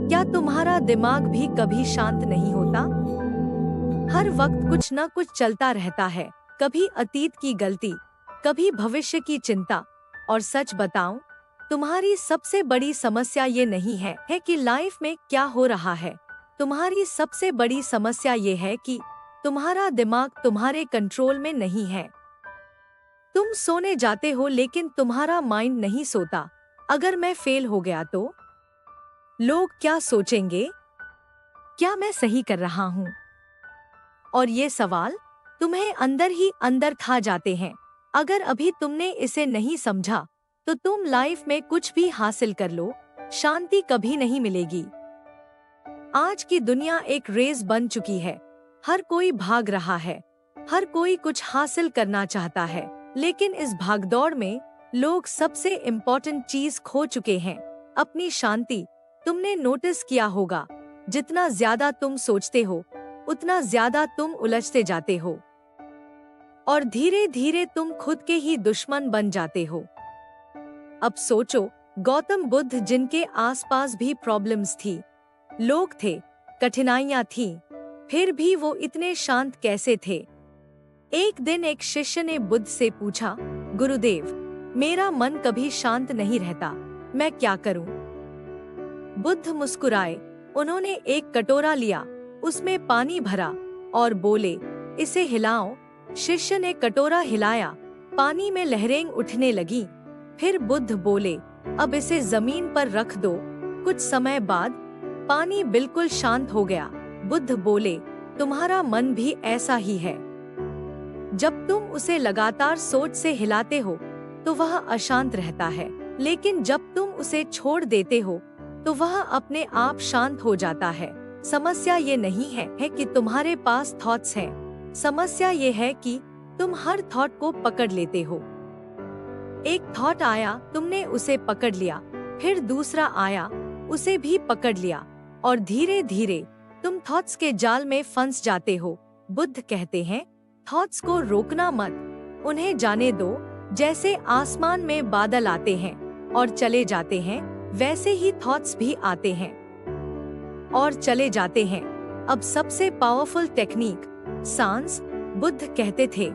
क्या तुम्हारा दिमाग भी कभी शांत नहीं होता? हर वक्त कुछ न कुछ चलता रहता है, कभी अतीत की गलती, कभी भविष्य की चिंता। और सच बताऊं, तुम्हारी सबसे बड़ी समस्या ये नहीं है कि लाइफ में क्या हो रहा है। तुम्हारी सबसे बड़ी समस्या ये है कि तुम्हारा दिमाग तुम्हारे कंट्रोल में नहीं है। तुम सोने जाते हो लेकिन तुम्हारा माइंड नहीं सोता। अगर मैं फेल हो गया तो लोग क्या सोचेंगे? क्या मैं सही कर रहा हूँ? और ये सवाल तुम्हें अंदर ही अंदर खा जाते हैं। अगर अभी तुमने इसे नहीं समझा तो तुम लाइफ में कुछ भी हासिल कर लो, शांति कभी नहीं मिलेगी। आज की दुनिया एक रेस बन चुकी है। हर कोई भाग रहा है, हर कोई कुछ हासिल करना चाहता है, लेकिन इस भागदौड़ में लोग सबसे इम्पोर्टेंट चीज खो चुके हैं, अपनी शांति। तुमने नोटिस किया होगा, जितना ज्यादा तुम सोचते हो उतना ज्यादा तुम उलझते जाते हो और धीरे धीरे तुम खुद के ही दुश्मन बन जाते हो। अब सोचो, गौतम बुद्ध जिनके आसपास भी प्रॉब्लम्स थी, लोग थे, कठिनाइयां थीं, फिर भी वो इतने शांत कैसे थे? एक दिन एक शिष्य ने बुद्ध से पूछा, गुरुदेव, मेरा मन कभी शांत नहीं रहता, मैं क्या करूं? बुद्ध मुस्कुराए। उन्होंने एक कटोरा लिया, उसमें पानी भरा और बोले, इसे हिलाओ। शिष्य ने कटोरा हिलाया, पानी में लहरें उठने लगी। फिर बुद्ध बोले, अब इसे जमीन पर रख दो। कुछ समय बाद पानी बिल्कुल शांत हो गया। बुद्ध बोले, तुम्हारा मन भी ऐसा ही है। जब तुम उसे लगातार सोच से हिलाते हो तो वह अशांत रहता है, लेकिन जब तुम उसे छोड़ देते हो तो वह अपने आप शांत हो जाता है। समस्या ये नहीं है कि तुम्हारे पास थॉट्स हैं, समस्या ये है कि तुम हर थॉट को पकड़ लेते हो। एक थॉट आया, तुमने उसे पकड़ लिया, फिर दूसरा आया, उसे भी पकड़ लिया, और धीरे धीरे तुम थॉट्स के जाल में फंस जाते हो। बुद्ध कहते हैं, थॉट्स को रोकना मत, उन्हें जाने दो। जैसे आसमान में बादल आते हैं और चले जाते हैं, वैसे ही थॉट्स भी आते हैं और चले जाते हैं। अब सबसे पावरफुल टेक्निक, सांस। बुद्ध कहते थे,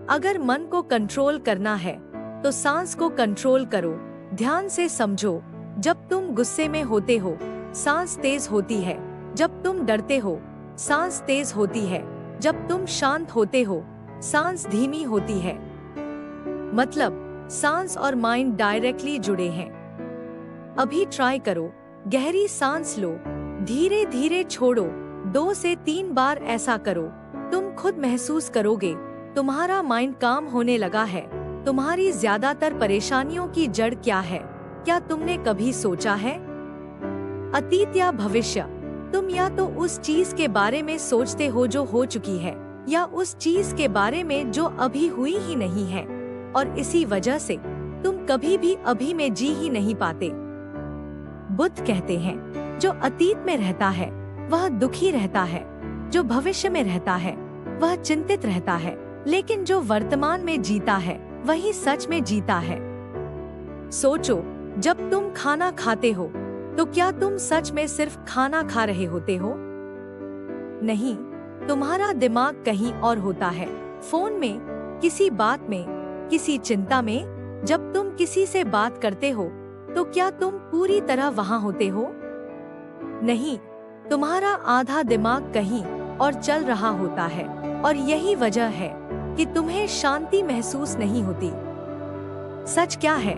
अगर मन को कंट्रोल करना है तो सांस को कंट्रोल करो। ध्यान से समझो, जब तुम गुस्से में होते हो सांस तेज होती है, जब तुम डरते हो सांस तेज होती है, जब तुम शांत होते हो सांस धीमी होती है। मतलब सांस और माइंड डायरेक्टली जुड़े हैं। अभी ट्राई करो, गहरी सांस लो, धीरे धीरे छोड़ो, 2 से 3 बार ऐसा करो। तुम खुद महसूस करोगे, तुम्हारा माइंड काम होने लगा है। तुम्हारी ज्यादातर परेशानियों की जड़ क्या है? क्या तुमने कभी सोचा है? अतीत या भविष्य? तुम या तो उस चीज के बारे में सोचते हो जो हो चुकी है, या उस चीज के बारे में जो अभी हुई ही नहीं है, और इसी वजह से तुम कभी भी अभी में जी ही नहीं पाते। बुद्ध कहते हैं, जो अतीत में रहता है वह दुखी रहता है, जो भविष्य में रहता है वह चिंतित रहता है, लेकिन जो वर्तमान में जीता है वही सच में जीता है। सोचो, जब तुम खाना खाते हो तो क्या तुम सच में सिर्फ खाना खा रहे होते हो? नहीं, तुम्हारा दिमाग कहीं और होता है, फोन में, किसी बात में, किसी चिंता में। जब तुम किसी से बात करते हो तो क्या तुम पूरी तरह वहां होते हो? नहीं, तुम्हारा आधा दिमाग कहीं और चल रहा होता है, और यही वजह है कि तुम्हें शांति महसूस नहीं होती। सच क्या है?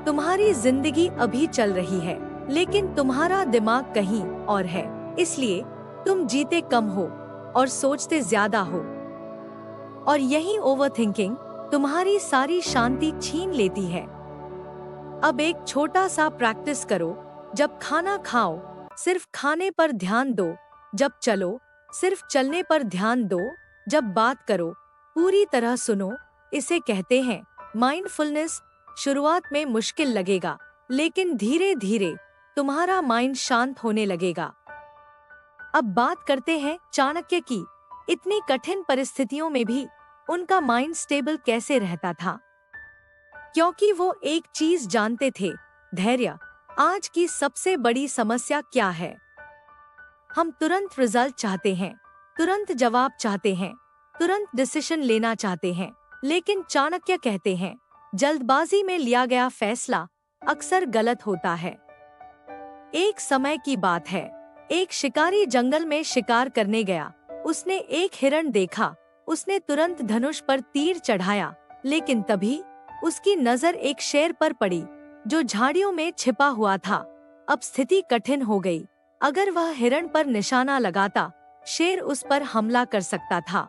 तुम्हारी जिंदगी अभी चल रही है, लेकिन तुम्हारा दिमाग कहीं और है, इसलिए तुम जीते कम हो और सोचते ज्यादा हो। और यही ओवरथिंकिंग तुम्हारी सारी शांति छीन लेती है। अब एक छोटा सा प्रैक्टिस करो, जब खाना खाओ सिर्फ खाने पर ध्यान दो, जब चलो सिर्फ चलने पर ध्यान दो, जब बात करो पूरी तरह सुनो। इसे कहते हैं माइंडफुलनेस। शुरुआत में मुश्किल लगेगा, लेकिन धीरे धीरे तुम्हारा माइंड शांत होने लगेगा। अब बात करते हैं चाणक्य की। इतनी कठिन परिस्थितियों में भी उनका माइंड स्टेबल कैसे रहता था? क्योंकि वो एक चीज जानते थे, धैर्य। आज की सबसे बड़ी समस्या क्या है? हम तुरंत रिजल्ट चाहते हैं, तुरंत जवाब चाहते हैं, तुरंत डिसीजन लेना चाहते हैं, लेकिन चाणक्य कहते हैं, जल्दबाजी में लिया गया फैसला अक्सर गलत होता है। एक समय की बात है, एक शिकारी जंगल में शिकार करने गया। उसने एक हिरण देखा, उसने तुरंत धनुष पर तीर चढ़ाया, लेकिन तभी उसकी नजर एक शेर पर पड़ी, जो झाड़ियों में छिपा हुआ था। अब स्थिति कठिन हो गई। अगर वह हिरण पर निशाना लगाता, शेर उस पर हमला कर सकता था।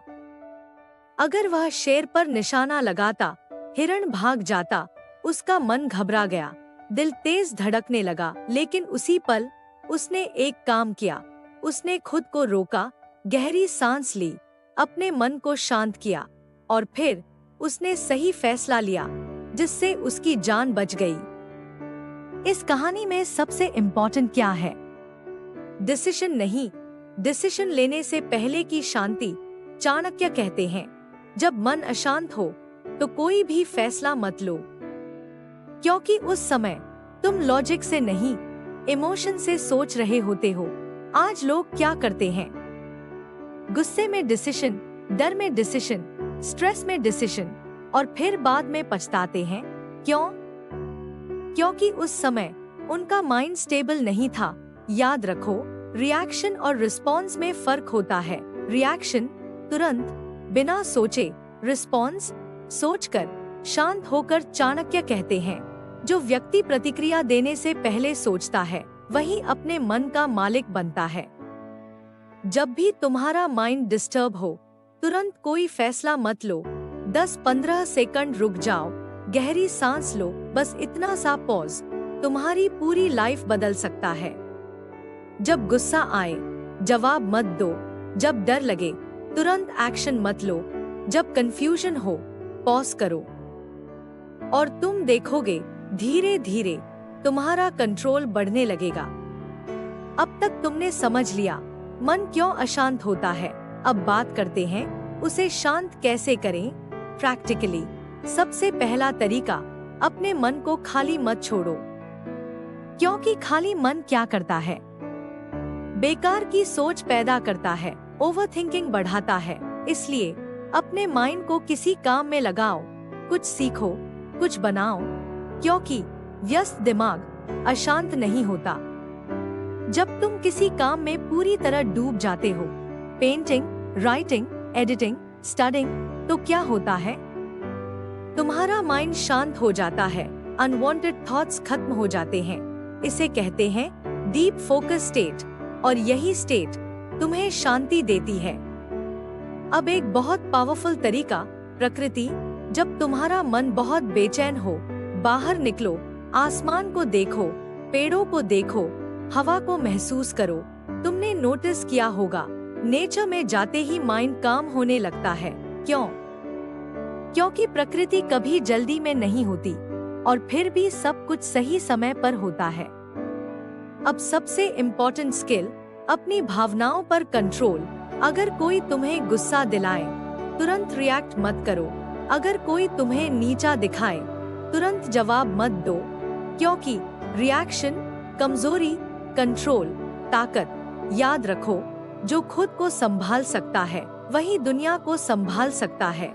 अगर वह शेर पर निशाना लगाता, हिरण भाग जाता। उसका मन घबरा गया, दिल तेज धड़कने लगा, लेकिन उसी पल उसने एक काम किया। उसने खुद को रोका, गहरी सांस ली, अपने मन को शांत किया और फिर उसने सही फैसला लिया, जिससे उसकी जान बच गई। इस कहानी में सबसे इम्पोर्टेंट क्या है? डिसीजन नहीं, डिसीजन लेने से पहले की शांति। चाणक्य कहते हैं, जब मन अशांत हो तो कोई भी फैसला मत लो, क्योंकि उस समय तुम लॉजिक से नहीं, इमोशन से सोच रहे होते हो। आज लोग क्या करते हैं? गुस्से में डिसीजन, डर में डिसीजन, स्ट्रेस में डिसीजन, और फिर बाद में पछताते हैं। क्यों? क्योंकि उस समय उनका माइंड स्टेबल नहीं था। याद रखो, रिएक्शन और रिस्पॉन्स में फर्क होता है। रिएक्शन तुरंत, बिना सोचे, रिस्पॉन्स सोचकर, शांत होकर। चाणक्य कहते हैं, जो व्यक्ति प्रतिक्रिया देने से पहले सोचता है, वही अपने मन का मालिक बनता है। जब भी तुम्हारा माइंड डिस्टर्ब हो, तुरंत कोई फैसला मत लो। 10-15 सेकंड रुक जाओ, गहरी सांस लो। बस इतना सा पॉज तुम्हारी पूरी लाइफ बदल सकता है। जब गुस्सा आए, जवाब मत दो। जब डर लगे, तुरंत एक्शन मत लो। जब कंफ्यूजन हो, पॉज करो, और तुम देखोगे धीरे धीरे तुम्हारा कंट्रोल बढ़ने लगेगा। अब तक तुमने समझ लिया मन क्यों अशांत होता है। अब बात करते हैं उसे शांत कैसे करें प्रैक्टिकली। सबसे पहला तरीका, अपने मन को खाली मत छोड़ो, क्योंकि खाली मन क्या करता है? बेकार की सोच पैदा करता है, ओवरथिंकिंग बढ़ाता है। इसलिए अपने माइंड को किसी काम में लगाओ, कुछ सीखो, कुछ बनाओ, क्योंकि व्यस्त दिमाग अशांत नहीं होता। जब तुम किसी काम में पूरी तरह डूब जाते हो, पेंटिंग, राइटिंग, एडिटिंग, स्टडिंग, तो क्या होता है? तुम्हारा माइंड शांत हो जाता है, अनवांटेड थॉट्स खत्म हो जाते हैं। इसे कहते हैं डीप फोकस स्टेट, और यही स्टेट तुम्हें शांति देती है। अब एक बहुत पावरफुल तरीका, प्रकृति। जब तुम्हारा मन बहुत बेचैन हो, बाहर निकलो, आसमान को देखो, पेड़ों को देखो, हवा को महसूस करो। तुमने नोटिस किया होगा, नेचर में जाते ही माइंड काम होने लगता है। क्यों? क्योंकि प्रकृति कभी जल्दी में नहीं होती, और फिर भी सब कुछ सही समय पर होता है। अब सबसे इम्पोर्टेंट स्किल, अपनी भावनाओं पर कंट्रोल। अगर कोई तुम्हें गुस्सा दिलाए, तुरंत रिएक्ट मत करो। अगर कोई तुम्हें नीचा दिखाए, तुरंत जवाब मत दो, क्योंकि रिएक्शन कमजोरी, कंट्रोल ताकत। याद रखो, जो खुद को संभाल सकता है, वही दुनिया को संभाल सकता है।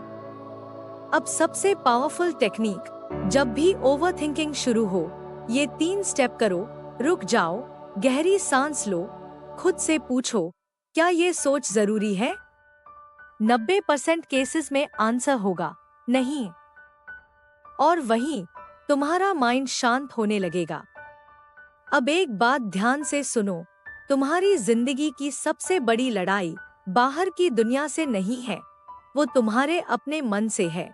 अब सबसे पावरफुल टेक्निक, जब भी ओवरथिंकिंग शुरू हो, ये 3 स्टेप करो। रुक जाओ, गहरी सांस लो, खुद से पूछो, क्या ये सोच जरूरी है? 90% केसेस में आंसर होगा नहीं, और वहीं तुम्हारा माइंड शांत होने लगेगा। अब एक बात ध्यान से सुनो, तुम्हारी जिंदगी की सबसे बड़ी लड़ाई बाहर की दुनिया से नहीं है, वो तुम्हारे अपने मन से है।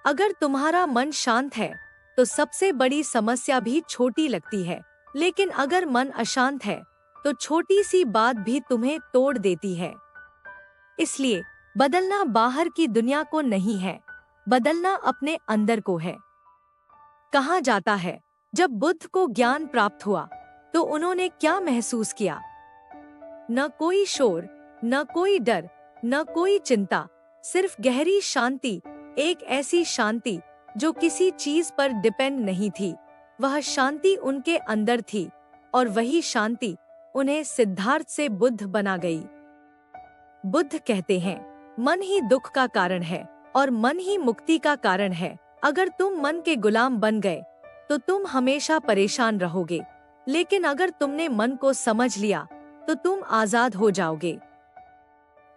अगर तुम्हारा मन शांत है, तो सबसे बड़ी समस्या भी छोटी लगती है, लेकिन अगर मन अशांत है, तो छोटी सी बात भी तुम्हें तोड़ देती है। इसलिए बदलना बाहर की दुनिया को नहीं है, बदलना अपने अंदर को है। कहा जाता है, जब बुद्ध को ज्ञान प्राप्त हुआ, तो उन्होंने क्या महसूस किया? न कोई शोर, न कोई डर, न कोई चिंता, सिर्फ गहरी शांति। एक ऐसी शांति जो किसी चीज पर डिपेंड नहीं थी, वह शांति उनके अंदर थी और वही शांति उन्हें सिद्धार्थ से बुद्ध बना गई। बुद्ध कहते हैं, मन ही दुख का कारण है और मन ही मुक्ति का कारण है। अगर तुम मन के गुलाम बन गए तो तुम हमेशा परेशान रहोगे, लेकिन अगर तुमने मन को समझ लिया तो तुम आजाद हो जाओगे।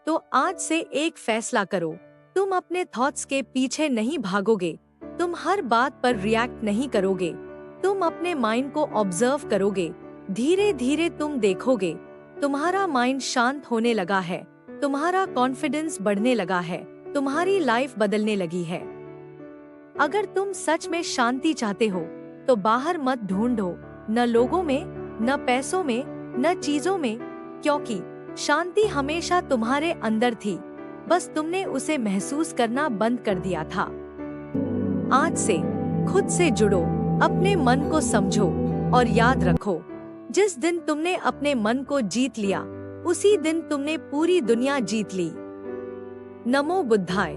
तो आज से एक फैसला करो, तुम अपने थॉट्स के पीछे नहीं भागोगे, तुम हर बात पर रिएक्ट नहीं करोगे, तुम अपने माइंड को ऑब्जर्व करोगे। धीरे धीरे तुम देखोगे तुम्हारा माइंड शांत होने लगा है, तुम्हारा कॉन्फिडेंस बढ़ने लगा है, तुम्हारी लाइफ बदलने लगी है। अगर तुम सच में शांति चाहते हो तो बाहर मत ढूंढो, न लोगों में, न पैसों में, न चीजों में, क्योंकि शांति हमेशा तुम्हारे अंदर थी, बस तुमने उसे महसूस करना बंद कर दिया था। आज से खुद से जुड़ो, अपने मन को समझो और याद रखो, जिस दिन तुमने अपने मन को जीत लिया उसी दिन तुमने पूरी दुनिया जीत ली। नमो बुद्धाय।